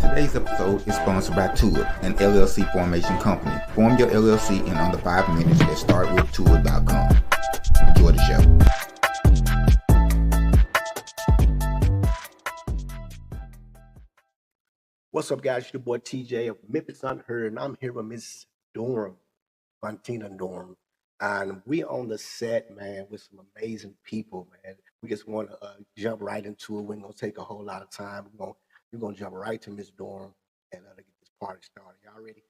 Today's episode is sponsored by Tulip, an LLC formation company. Form your LLC in under 5 minutes at startwithtulip.com. Enjoy the show. What's up, guys? It's your boy TJ of Memphis Unheard, and I'm here with Miss Durham, Fontina Durham. And we on the set, man, with some amazing people, man. We just want to jump right into it. We ain't gonna take a whole lot of time. We're gonna jump right to Miss Durham and get this party started. Y'all ready?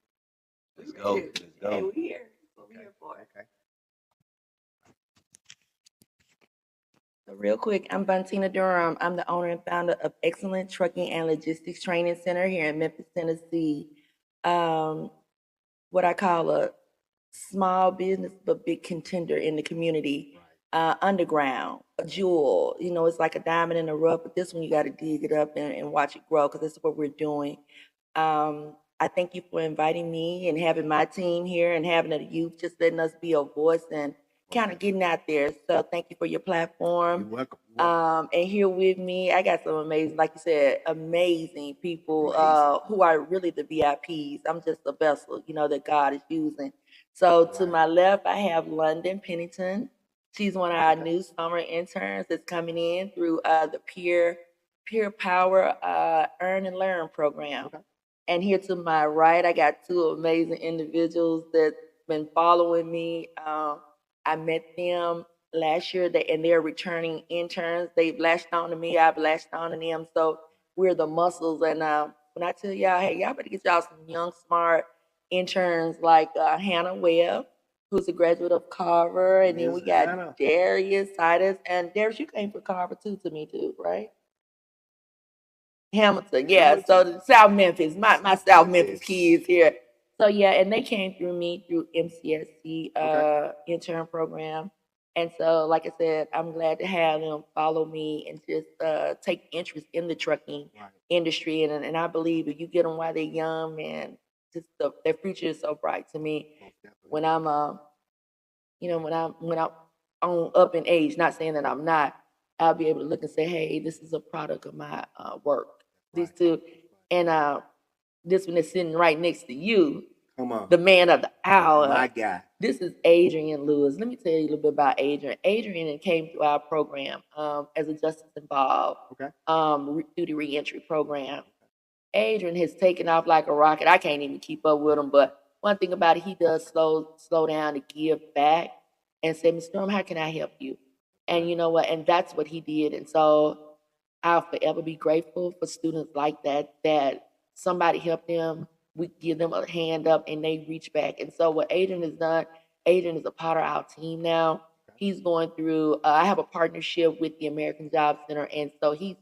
Let's go. Let's go. Hey, we here. That's what we here for. Okay. So real quick, I'm Fontina Durham. I'm the owner and founder of Xcelente Trucking and Logistics Training Center here in Memphis, Tennessee. What I call a small business but big contender in the community. Underground, a jewel. You know, it's like a diamond in the rough, but this one you got to dig it up and watch it grow because that's what we're doing. I thank you for inviting me and having my team here and having the youth, just letting us be a voice and kind of getting out there. So thank you for your platform. You're welcome. And here with me, I got some amazing, like you said, amazing people who are really the VIPs. I'm just a vessel, you know, that God is using. So to my left, I have London Pennington. She's one of our new summer interns that's coming in through the Peer Power Earn and Learn program. Okay. And here to my right, I got two amazing individuals that's been following me. I met them last year, and they're returning interns. They've latched on to me. I've latched on to them. So we're the muscles. And when I tell y'all, hey, y'all better get y'all some young, smart interns like Hannah Webb, who's a graduate of Carver. And then we got Hannah. Darius Titus. And Darius, you came from Carver too, right? Hamilton, yeah. Hamilton. So the South Memphis, my South Memphis Memphis. kids here. So yeah, and they came through me through MCSC intern program. And so, like I said, I'm glad to have them follow me and just take interest in the trucking industry. And I believe if you get them while they're young, man, just their future is so bright to me. When I'm when I'm on up in age, not saying that I'm not, I'll be able to look and say, hey, this is a product of my work. These two, and this one is sitting right next to you. Come on. The man of the hour. My guy. This is Adrian Lewis. Let me tell you a little bit about Adrian. Adrian came through our program as a justice involved through the reentry program. Adrian has taken off like a rocket. I can't even keep up with him, but one thing about it, he does slow down to give back and say, Mr. Storm, how can I help you? And you know what? And that's what he did. And so I'll forever be grateful for students like that somebody helped them, we give them a hand up and they reach back. And so what Adrian has done, Adrian is a part of our team now. He's going through, I have a partnership with the American Job Center. And so he's,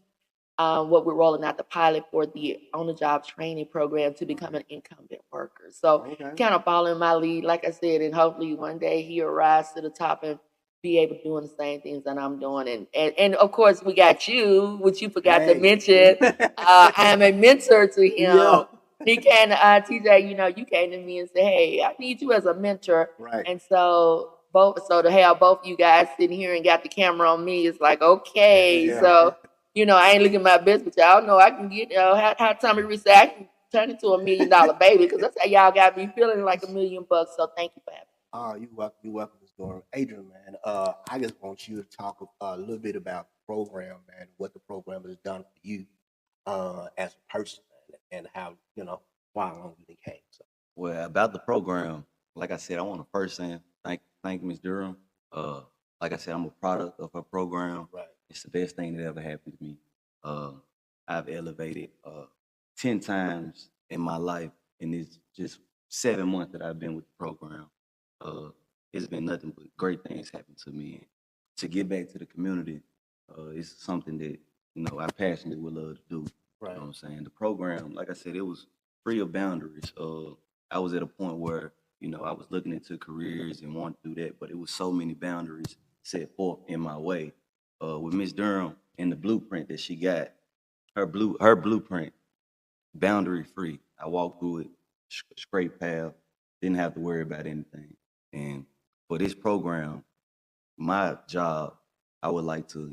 what we're rolling out the pilot for the on-the-job training program to become an incumbent worker. So kind of following my lead, like I said, and hopefully one day he'll rise to the top and be able to doing the same things that I'm doing. And of course we got you, which you forgot to mention. I am a mentor to him. Yeah. He came to TJ, you know, you came to me and said, hey, I need you as a mentor. Right. And so to have both you guys sitting here and got the camera on me is like, okay. Yeah. So, you know, I ain't looking at my business, but y'all know I can get, how Tommy Reese said, I can turn into $1 million baby, because that's how y'all got me feeling like $1 million bucks. So thank you for having me. You welcome, Ms. Durham. Adrian, man, I just want you to talk a little bit about the program, man, what the program has done for you as a person, man, and how, why long you came. So. Well, about the program, like I said, I want to first say thank Ms. Durham. Like I said, I'm a product of her program. Right. It's the best thing that ever happened to me. I've elevated 10 times in my life in this just 7 months that I've been with the program. It's been nothing but great things happen to me. And to get back to the community, it's something that, I passionately would love to do. Right. You know what I'm saying? The program, like I said, it was free of boundaries. I was at a point where, I was looking into careers and wanting to do that, but it was so many boundaries set forth in my way. With Miss Durham and the blueprint that she got, her blueprint, boundary free. I walked through it, straight path, didn't have to worry about anything. And for this program, my job, I would like to,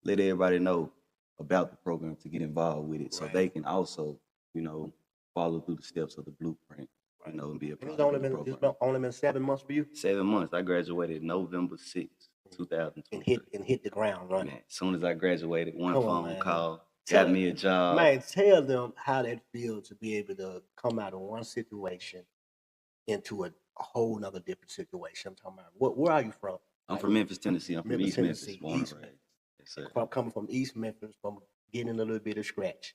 let everybody know about the program to get involved with it, so they can also you know, follow through the steps of the blueprint, you know, and be a And part it's of only the been program. only been 7 months for you, 7 months. I graduated November 6th, and 2023. hit the ground running. Man, as soon as I graduated, one Come on, phone man. call, Tell got me a job. man, tell them how that feels to be able to come out of one situation into a whole nother different situation. I'm talking about where are you from? I'm Like, from Memphis, Tennessee. I'm from Memphis, East Memphis, Tennessee, born and East raised. Memphis. Yes, sir. Coming from East Memphis, from getting a little bit of scratch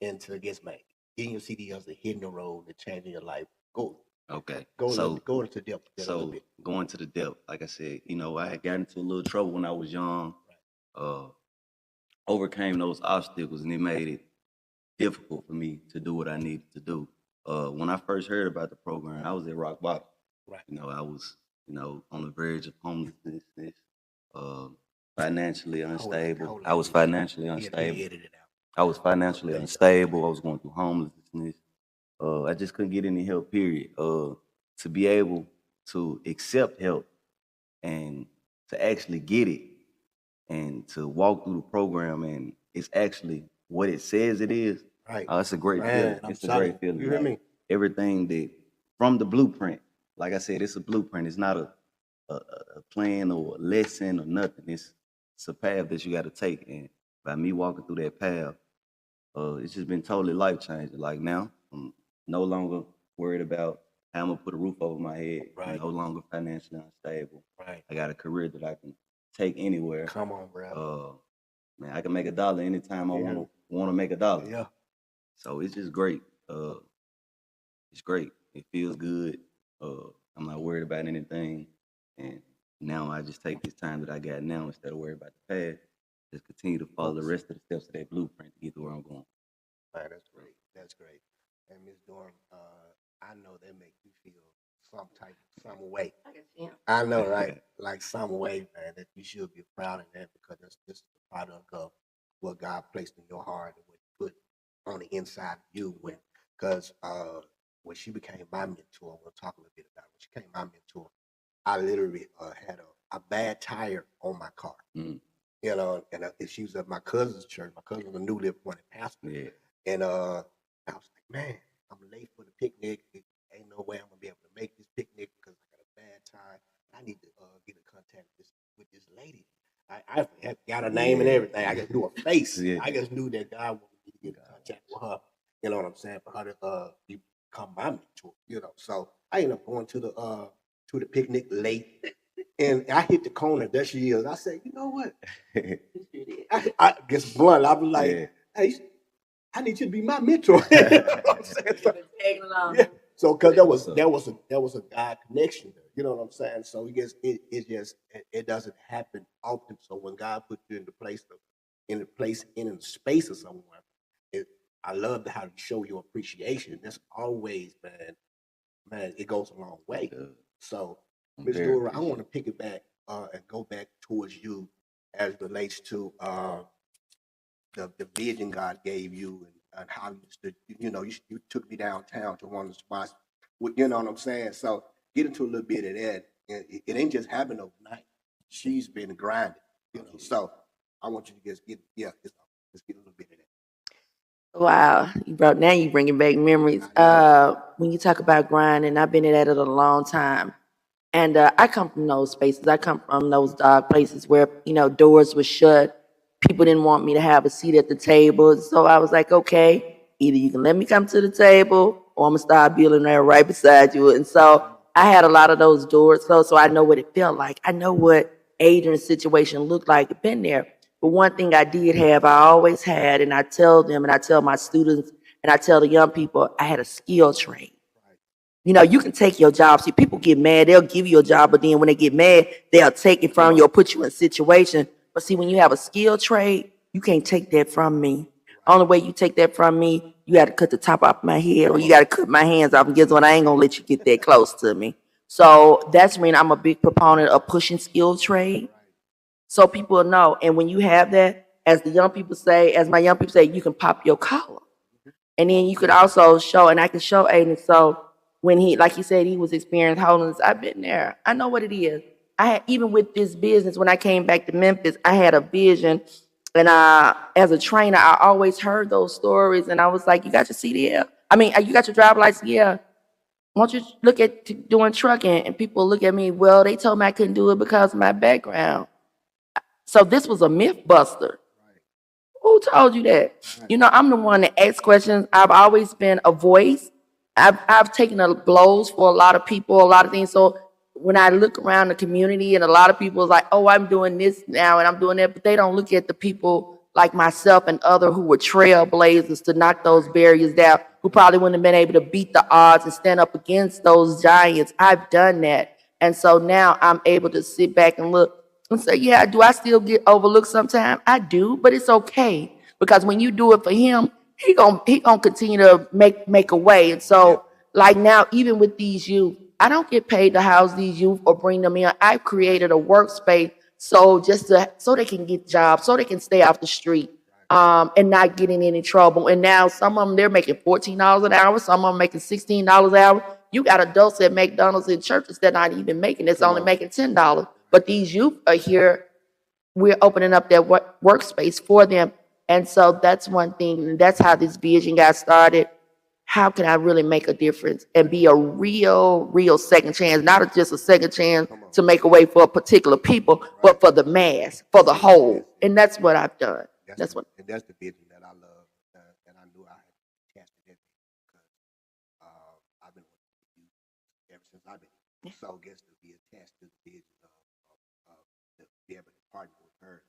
into gets made. Getting your CDLs to hitting the road and changing your life. Okay. Go So, into depth a little so bit. going to the depth, like I said, you know, I had gotten into a little trouble when I was young. Uh, overcame those obstacles, and it made it difficult for me to do what I needed to do. When I first heard about the program, I was at rock bottom. Right. You know, I was, you know, on the verge of homelessness, uh, financially unstable. I was financially unstable. I was financially unstable. I was going through homelessness. I just couldn't get any help, period. To be able to accept help and to actually get it and to walk through the program and it's actually what it says it is. Right. It's a great Man, feeling. I'm It's a telling great feeling. you hear Like, me? everything that from the blueprint, like I said, it's a blueprint. It's not a plan or a lesson or nothing. It's a path that you got to take. And by me walking through that path, it's just been totally life changing. Like now, I'm no longer worried about how I'm gonna put a roof over my head. Right. I'm no longer financially unstable. Right. I got a career that I can take anywhere. Come on, bro. Man, I can make $1 anytime I want to make $1. Yeah. So it's just great. It's great. It feels good. I'm not worried about anything. And now I just take this time that I got now instead of worrying about the past. Just continue to follow the rest of the steps of that blueprint to get to where I'm going. Man, that's great. That's great. And Miss Dorm, I know that makes you feel some way. I know, right? Like some way, man, that you should be proud of that because that's just a product of what God placed in your heart and what He put on the inside of you. Because when she became my mentor, we'll talk a little bit about it. When she became my mentor, I literally had a bad tire on my car. Mm. You know, and she was at my cousin's church. My cousin was a newly appointed pastor. Yeah. And I was like, man, I'm late for the picnic. Ain't no way I'm gonna be able to make this picnic because I got a bad time. I need to get in contact with this lady. I had got her name and everything. I just knew her face. Yeah. I just knew that God wanted me to get in contact with her. You know what I'm saying? For her to become my mentor. You know, so I ended up going to the picnic late. And I hit the corner. There she is. I said, you know what? I guess blunt. I was like, hey, I need you to be my mentor. You know what I'm saying? So, so because there was a God connection there. You know what I'm saying? So it doesn't happen often. So when God puts you in the space of someone, I love how to show your appreciation. That's always, man, it goes a long way. So, Ms. Dora, I want to pick it back and go back towards you as it relates to the vision God gave you and how you stood. You took me downtown to one of the spots. You know what I'm saying? So get into a little bit of that. It ain't just happened overnight. She's been grinding. You know, so I want you to just get let's get a little bit of that. Wow, now you bringing back memories. When you talk about grinding, I've been at it a long time. And I come from those spaces. I come from those dark places where, doors were shut. People didn't want me to have a seat at the table. So I was like, okay, either you can let me come to the table or I'm going to start building there right beside you. And so I had a lot of those doors closed, so I know what it felt like. I know what Adrian's situation looked like. I've been there. But one thing I did have, I always had, and I tell them, and I tell my students, and I tell the young people, I had a skill trade. You can take your job. See, people get mad. They'll give you a job, but then when they get mad, they'll take it from you or put you in a situation. But see, when you have a skill trade, you can't take that from me. Only way you take that from me, you got to cut the top off my head or you got to cut my hands off. And guess what? I ain't going to let you get that close to me. So that's when I'm a big proponent of pushing skill trade. So people know. And when you have that, as my young people say, you can pop your collar. And then you could also show, and I can show Aiden. So when like he said, he was experiencing homelessness, I've been there. I know what it is. Even with this business, when I came back to Memphis, I had a vision And as a trainer, I always heard those stories, and I was like, "You got your CDL? I mean, you got your driver's license? Yeah. Why don't you look at doing trucking?" And people look at me, well, they told me I couldn't do it because of my background. So this was a myth buster. Who told you that? You know, I'm the one that asks questions. I've always been a voice. I've taken the blows for a lot of people, a lot of things. So when I look around the community and a lot of people is like, oh, I'm doing this now and I'm doing that, but they don't look at the people like myself and other who were trailblazers to knock those barriers down, who probably wouldn't have been able to beat the odds and stand up against those giants. I've done that. And so now I'm able to sit back and look and say, yeah, do I still get overlooked sometimes? I do, but it's okay. Because when you do it for him, he gonna continue to make a way. And so like now, even with these youth, I don't get paid to house these youth or bring them in. I've created a workspace so they can get jobs, so they can stay off the street, and not get in any trouble. And now some of them, they're making $14 an hour, some of them making $16 an hour. You got adults at McDonald's and churches that not even making, it's only making $10. But these youth are here, we're opening up that workspace for them. And so that's one thing, and that's how this vision got started. How can I really make a difference and be a real second chance, not just a second chance to make a way for a particular people, but for the mass, for the whole. And that's what I've done. That's what. And that's the vision that I love, and I knew I had attached to that because I've been with you ever since I've been. So I guess to be attached to the vision of to be able to partner with her,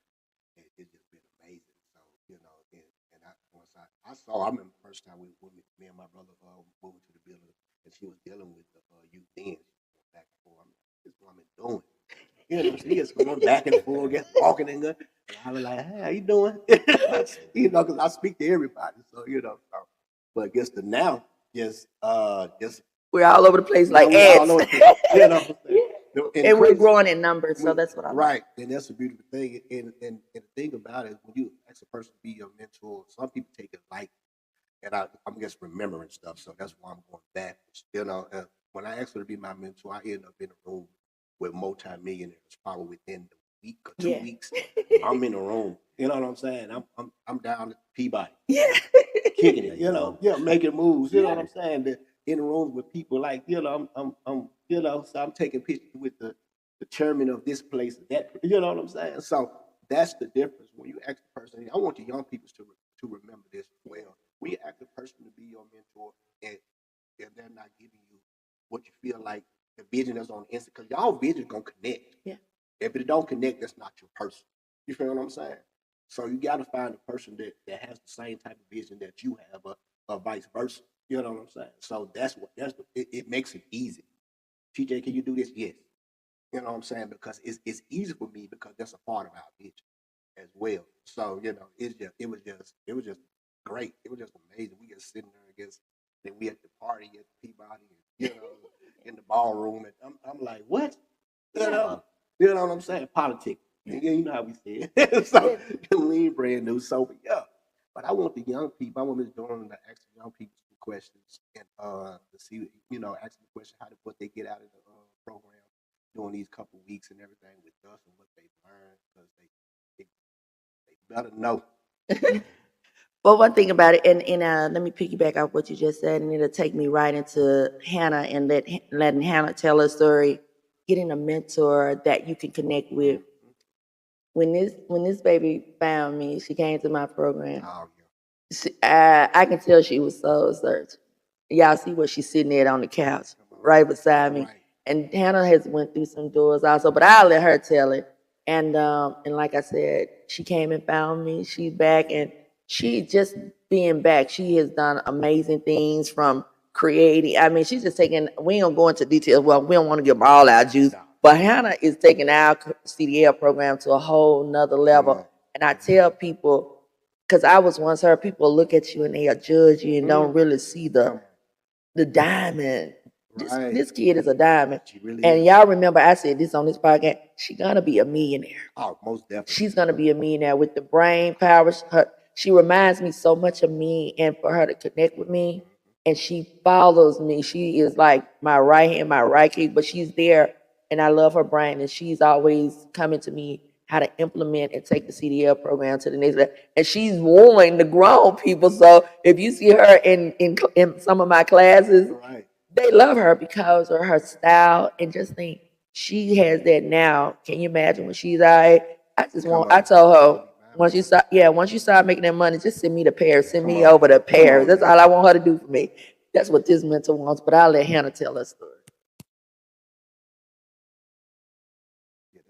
it's just been amazing. So you know, and once I saw, I remember the first time me and my brother moved to the building, and she was dealing with the youth then. She went back and forth. I'm like, this woman doing. You know, she just going back and forth, just walking and good. And I was like, hey, how you doing? You know, because I speak to everybody. So, you know, but I guess the now, just we're all over the place like ants. You know, and we're growing in numbers, so that's what I right. And that's a beautiful thing. And the thing about it, when you ask a person to be your mentor, some people take it like, and I'm just remembering stuff. So that's why I'm going backwards. You know, when I asked her to be my mentor, I ended up in a room with multimillionaires probably within the week or 2 weeks. I'm in the room. You know what I'm saying? I'm down at Peabody. Kicking it, you know, making moves. You know what I'm saying? In the rooms with people like, you know, I'm you know, so I'm taking pictures with the chairman of this place, that, you know what I'm saying? So that's the difference. When you ask the person, I want the young people to remember this well. When you ask the person to be your mentor and they're not giving you what you feel like the vision that's on the instant, because y'all vision gonna connect. If it don't connect, that's not your person. You feel what I'm saying? So you got to find a person that has the same type of vision that you have, or vice versa. You know what I'm saying? So it makes it easy. TJ, can you do this? Yes. You know what I'm saying? Because it's easy for me because that's a part of our vision as well. So you know, it was just great. It was just amazing. We just sitting there, I guess. Then we at the party at Peabody, and, you know, in the ballroom, and I'm like, what? You know what I'm saying? Politics. Yeah, you know how we say it. So we ain't brand new. So yeah. But I want the young people, I want Ms. Dorn to ask the young people some questions and to see, you know, ask them the question what they get out of the program during these couple weeks and everything with us and what they learn, because they better know. Well, one thing about it, and let me piggyback off what you just said, and it'll take me right into Hannah and letting Hannah tell her story, getting a mentor that you can connect with. When this baby found me, she came to my program. Oh, I can tell she was soul searching. Y'all see where she's sitting at on the couch, right beside me. Right. And Hannah has went through some doors also, but I'll let her tell it. And like I said, she came and found me. She's back, and she just being back, she has done amazing things from creating. I mean, she's just taking. We ain't gonna go into details. Well, we don't want to give them all our juice. But Hannah is taking our CDL program to a whole nother level. And I tell people, because I was once her, people look at you and they judge you and don't really see the diamond. This kid is a diamond. Really and y'all remember I said this on this podcast, she's going to be a millionaire. Oh, most definitely. She's going to be a millionaire with the brain power. She reminds me so much of me, and for her to connect with me, and she follows me. She is like my right hand, my right kick, but she's there. And I love her brain, and she's always coming to me how to implement and take the CDL program to the next level. And she's wooing the grown people. So if you see her in some of my classes, Right. they love her because of her style, and just think she has that now. Can you imagine when she's I told her once you start making that money, just send me to Paris. Send me over to Paris. That's all I want her to do for me. That's what this mentor wants, but I'll let Hannah tell her story. Yeah,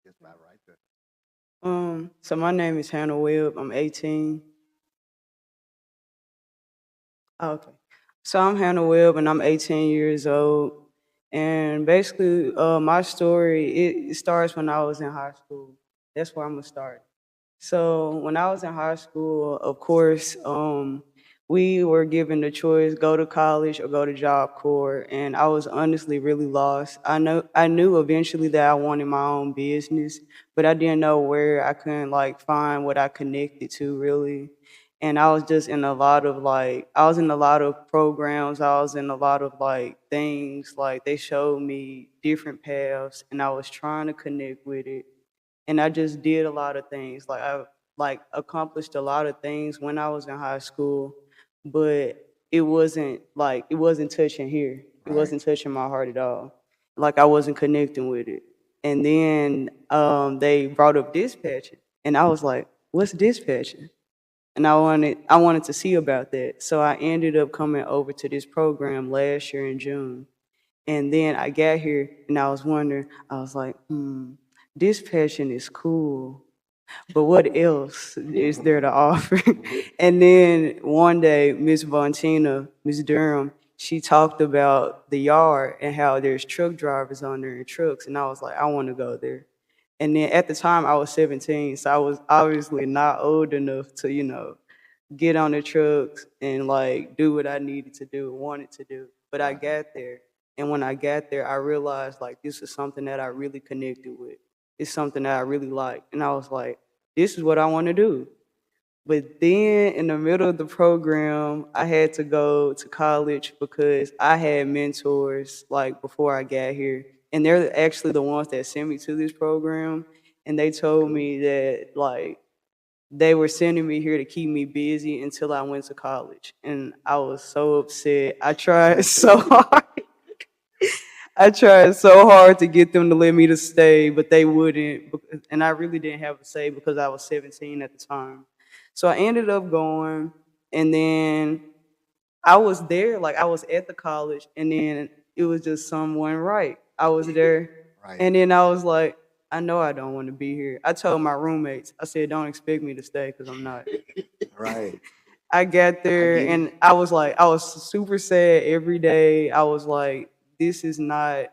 that's about right there. So my name is Hannah Webb. I'm 18. Okay. So I'm Hannah Webb, and I'm 18 years old. And basically, my story, it starts when I was in high school. That's where I'm gonna start. So when I was in high school, of course, we were given the choice: go to college or go to Job Corps. And I was honestly really lost. I knew eventually that I wanted my own business, but I didn't know where. I couldn't like find what I connected to really. And I was just in a lot of I was in a lot of programs. I was in a lot of things. Like they showed me different paths, and I was trying to connect with it. And I just did a lot of things. I accomplished a lot of things when I was in high school, but it wasn't touching here. It wasn't touching my heart at all. Like I wasn't connecting with it. And then they brought up dispatching, and I was like, "What's dispatching?" And I wanted to see about that. So I ended up coming over to this program last year in June. And then I got here and I was wondering, I was like, dispatching is cool, but what else is there to offer? And then one day, Miss Durham, she talked about the yard and how there's truck drivers on there and trucks. And I was like, I want to go there. And then at the time I was 17, so I was obviously not old enough to, get on the trucks and do what I needed to do and wanted to do. But I got there. And when I got there, I realized this is something that I really connected with. It's something that I really like. And I was like, this is what I want to do. But then in the middle of the program, I had to go to college because I had mentors before I got here. And they're actually the ones that sent me to this program. And they told me that they were sending me here to keep me busy until I went to college. And I was so upset. I tried so hard. I tried so hard to get them to let me to stay, but they wouldn't. And I really didn't have a say because I was 17 at the time. So I ended up going, and then I was there, I was at the college, and then it was just someone right. I was there, and then I was like, I know I don't want to be here. I told my roommates, I said, don't expect me to stay because I'm not. Right. I got there and I was super sad every day. I was like, this is not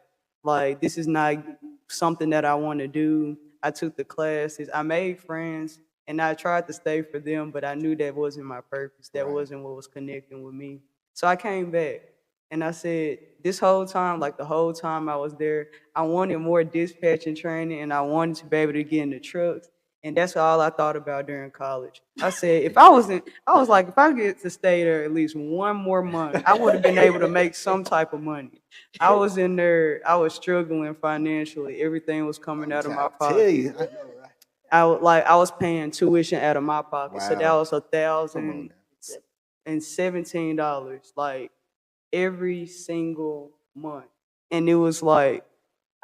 this is not something that I want to do. I took the classes, I made friends, and I tried to stay for them, but I knew that wasn't my purpose. That wasn't what was connecting with me. So I came back and I said, this whole time, the whole time I was there, I wanted more dispatching training and I wanted to be able to get in the trucks. And that's all I thought about during college. I said, if I get to stay there at least one more month, I would have been able to make some type of money. I was in there, I was struggling financially. Everything was coming out of my pocket. I know, right? I was paying tuition out of my pocket. So that was $1,017, every single month. And it was I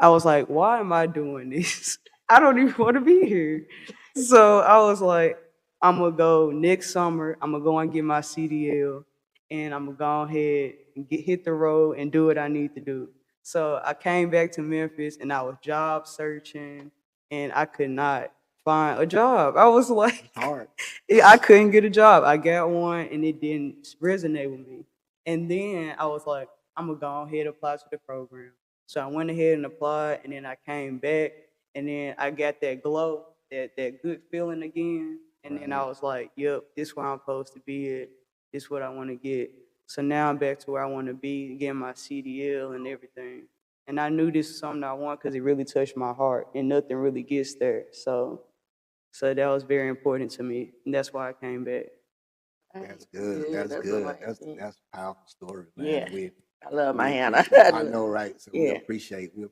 was like, why am I doing this? I don't even want to be here. So I was like, I'm gonna go next summer. I'm gonna go and get my CDL, and I'm gonna go ahead and hit the road and do what I need to do. So I came back to Memphis, and I was job searching, and I could not find a job. I was like, Hard. I couldn't get a job. I got one, and it didn't resonate with me. And then I was like, I'm gonna go ahead and apply to the program. So I went ahead and applied, and then I came back, and then I got that glow, that good feeling again. And then I was like, yep, this is where I'm supposed to be at. This is what I want to get. So now I'm back to where I want to be, getting my CDL and everything. And I knew this is something I want because it really touched my heart, and nothing really gets there. So that was very important to me, and that's why I came back. That's good. That's good. That's a powerful story, man. I love my Hannah. I know, right? So we Yeah. appreciate you,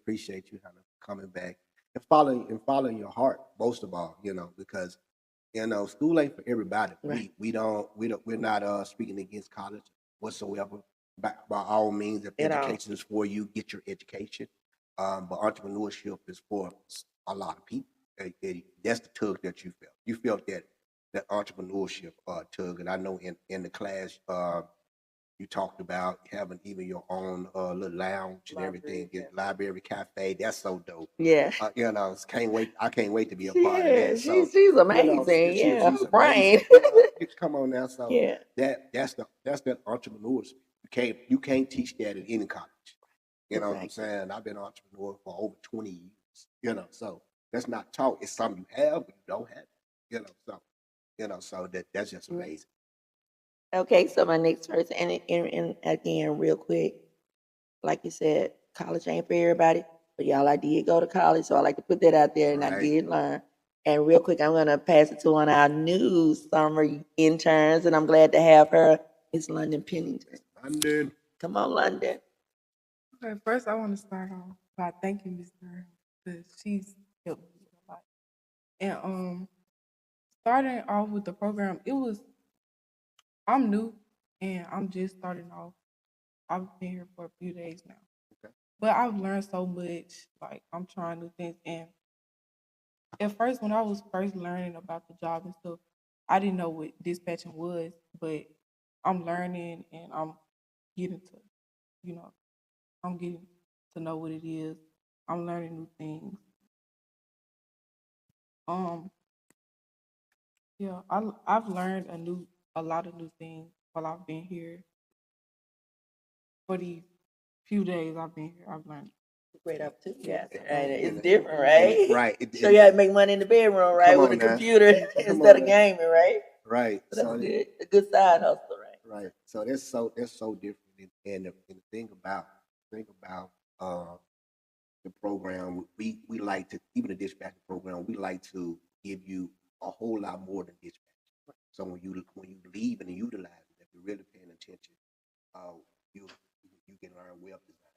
Hannah, coming back and following your heart most of all, because school ain't for everybody. Right. We're not speaking against college whatsoever. By all means, if At all. education is for you, get your education. But entrepreneurship is for a lot of people. That's the tug that you felt. You felt that entrepreneurship tug, and I know in the class you talked about having even your own little lounge and everything, get library cafe. That's so dope. Yeah. Can't wait. I can't wait to be a part of Yeah, that. So she's amazing. Yeah, she's her brain. amazing. Come on now. So Yeah. that's that entrepreneurs. You can't teach that in any college. You know what I'm Exactly. saying? I've been an entrepreneur for over 20 years. So that's not taught. It's something you have, but you don't have it. So that's just Right. amazing. Okay, so my next person, and again, real quick, like you said, college ain't for everybody, but y'all, I did go to college, so I like to put that out there, and I Right. did learn. And real quick, I'm gonna pass it to one of our new summer interns, and I'm glad to have her. It's London Pennington. London. Come on, London. Okay, first I want to start off by thanking Miss Durham because she's helped me a lot. And starting off with the program, I'm new and I'm just starting off. I've been here for a few days now. Okay. But I've learned so much. Like I'm trying new things. And at first when I was first learning about the job and stuff, I didn't know what dispatching was, but I'm learning and I'm getting to, you know, I'm getting to know what it is. I'm learning new things. Um, yeah, I've learned a lot of new things while I've been here. For the few days I've been here, I've learned. Great opportunity. Yes, right. And- It's and- different, right? Right. Show you how to make money in the bedroom, right? Come With a on now. computer Come instead on of now. gaming, right? Right. So that's So good. A good side hustle, right? right. So that's so different. And the thing about uh the program, we like to, even the dispatch program, we like to give you a whole lot more than dispatch. So when you leave and utilize it, if you're really paying attention, you you can learn web design.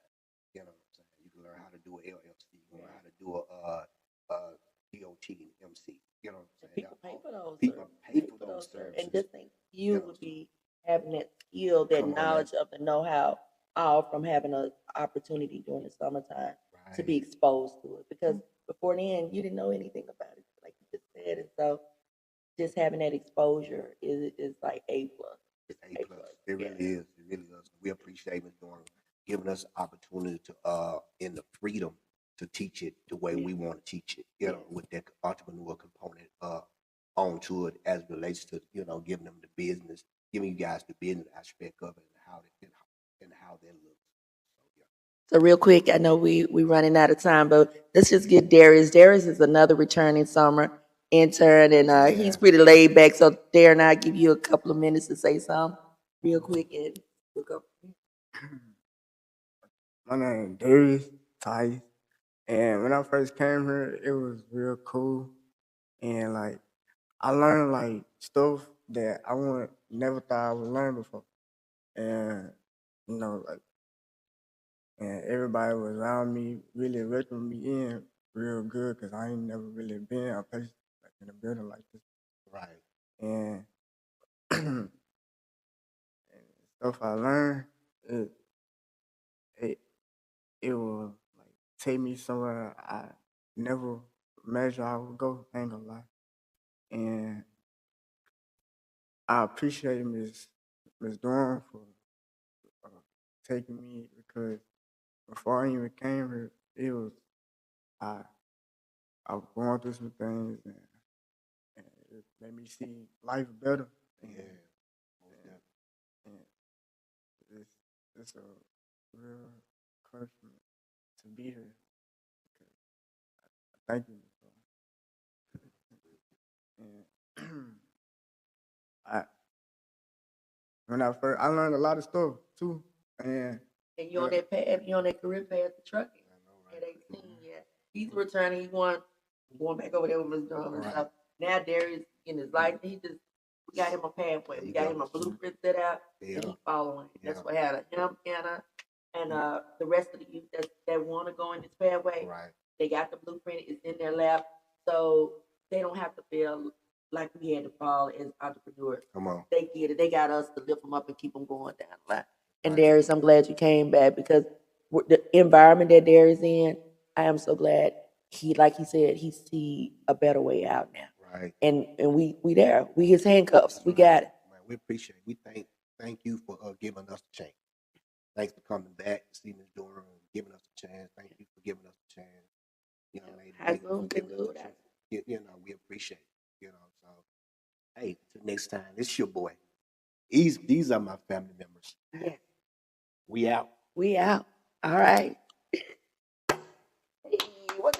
You know what I'm saying? You can learn how to do an LLC. You can learn how to do DOT and MC. You know what I'm saying? People pay for those. People sir. pay for those services. And just think, You you know, would be having that skill, that Come on now. knowledge of the know-how, all from having an opportunity during the summertime to be Right. exposed to it. Because before then, you didn't know anything about it, like you just said. And so, just having that exposure is like A plus. It's A plus. It really is. It really is. We appreciate Ms. Dorn giving us the opportunity to and the freedom to teach it the way we want to teach it. With that entrepreneur component onto it as it relates to giving them the business, giving you guys the business aspect of it and how that looks. So So real quick, I know we running out of time, but let's just get Darius. Darius is another returning summer intern, and he's pretty laid back. So Darren, I'll give you a couple of minutes to say something real quick, and we'll go. My name Darius Tice, and when I first came here, it was real cool, and like I learned like stuff that I would never thought I would learn before, and like, and everybody was around me really welcoming me in real good because I ain't never really been a place like in a building like this, right. and, and stuff I learned it it will like take me somewhere I never imagined I would go. I ain't gonna lie, and I appreciate Miss Dawn for uh, taking me because before I even came here, it was I I was going through some things and it made me see life better. And, Yeah. and it's a real encouragement to be here. Thank you, Miss Dawn. And I when I first I learned a lot of stuff too, and And you on that path, you on that career path to trucking at 18. Yeah, he's returning. He going back over there with Miss Drum and stuff. Now Darius in his life, we got him a pathway. We got him a blueprint set out, and he's following. That's what happened. Him, Anna, and the rest of the youth that want to go in this pathway. Right. They got the blueprint. It's in their lap, so they don't have to feel like we had to fall as entrepreneurs. Come on. They get it. They got us to lift them up and keep them going down the line. And Right. Darius, I'm glad you came back because the environment that Darius in, I am so glad like he said, he see a better way out now. Right. And we there. We his handcuffs. We got it. Man, we appreciate it. We thank you for giving us a chance. Thanks for coming back to see Ms. Durham and giving us a chance. Thank you for giving us a chance. You know, lady, How thank you for Zoom can giving do us a that. chance. You know, we appreciate it. You know, so hey, till next time, it's your boy. These are my family members. Yeah. We out. We out. All right. Hey, what